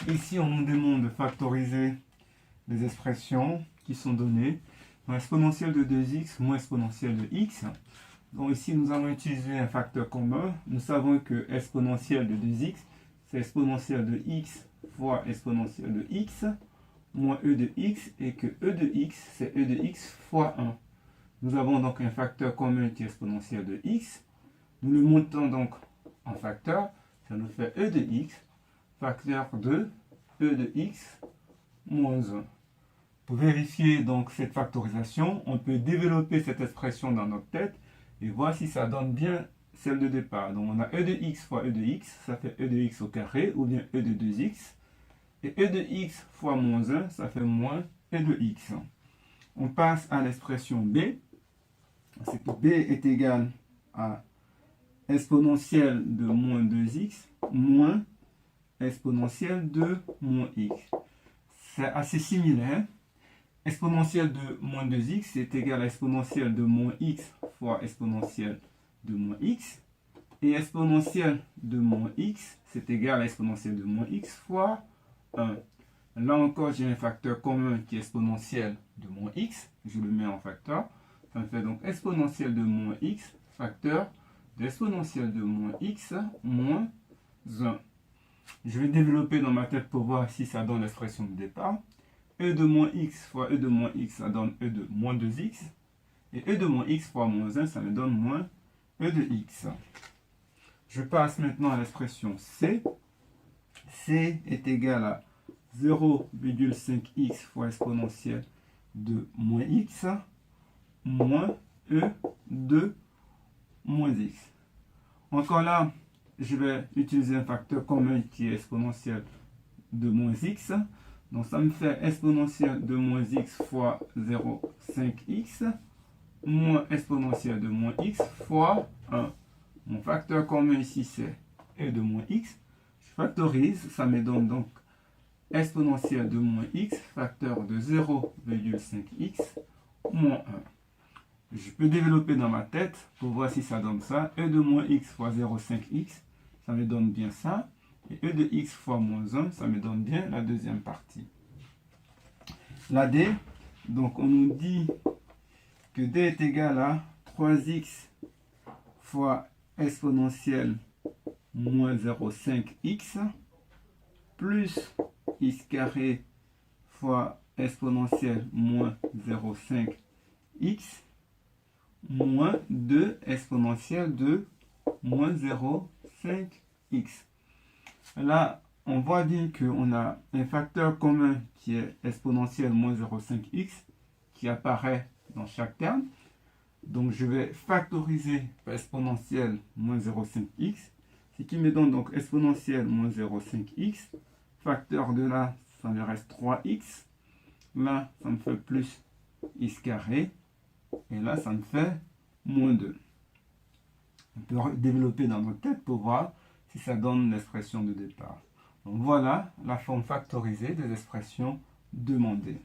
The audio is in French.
Ici, on nous demande de factoriser les expressions qui sont données. Exponentielle de 2x moins exponentielle de x. Donc ici, nous allons utiliser un facteur commun. Nous savons que exponentielle de 2x, c'est exponentielle de x fois exponentielle de x moins e de x, et que e de x, c'est e de x fois 1. Nous avons donc un facteur commun qui est exponentielle de x. Nous le montons donc en facteur. Ça nous fait e de x, facteur de e de x moins 1. Pour vérifier donc cette factorisation, on peut développer cette expression dans notre tête et voir si ça donne bien celle de départ. Donc on a e de x fois e de x, ça fait e de x au carré, ou bien e de 2x. Et e de x fois moins 1, ça fait moins e de x. On passe à l'expression b. C'est que b est égal à exponentielle de moins 2x moins exponentielle de moins x. C'est assez similaire. Exponentielle de moins 2x est égal à exponentielle de moins x fois exponentielle de moins x. Et exponentielle de moins x, c'est égal à exponentielle de moins x fois 1. Là encore, j'ai un facteur commun qui est exponentielle de moins x. Je le mets en facteur. Ça me fait donc exponentielle de moins x, facteur d'exponentielle de moins x moins 1. Je vais développer dans ma tête pour voir si ça donne l'expression de départ. E de moins x fois e de moins x, ça donne e de moins 2x. Et e de moins x fois moins 1, ça me donne moins e de x. Je passe maintenant à l'expression c. C est égal à 0,5x fois exponentielle de moins x moins e de moins x. Encore là, je vais utiliser un facteur commun qui est exponentielle de moins x. Donc ça me fait exponentielle de moins x fois 0,5x moins exponentielle de moins x fois 1. Mon facteur commun ici, c'est e de moins x. Je factorise, ça me donne donc exponentielle de moins x, facteur de 0,5x moins 1. Je peux développer dans ma tête pour voir si ça donne ça. E de moins x fois 0,5x, ça me donne bien ça. Et e de x fois moins 1, ça me donne bien la deuxième partie. La d, donc on nous dit que d est égal à 3x fois exponentielle moins 0,5x plus x carré fois exponentielle moins 0,5x moins 2 exponentielle de moins 0,5x. Là, on voit bien qu'on a un facteur commun qui est exponentielle moins 0,5x qui apparaît dans chaque terme. Donc, je vais factoriser par exponentielle moins 0,5x, ce qui me donne donc exponentielle moins 0,5x. Facteur de là, ça me reste 3x. Là, ça me fait plus x carré. Et là, ça me fait moins 2. On peut développer dans notre tête pour voir si ça donne l'expression de départ. Donc voilà la forme factorisée des expressions demandées.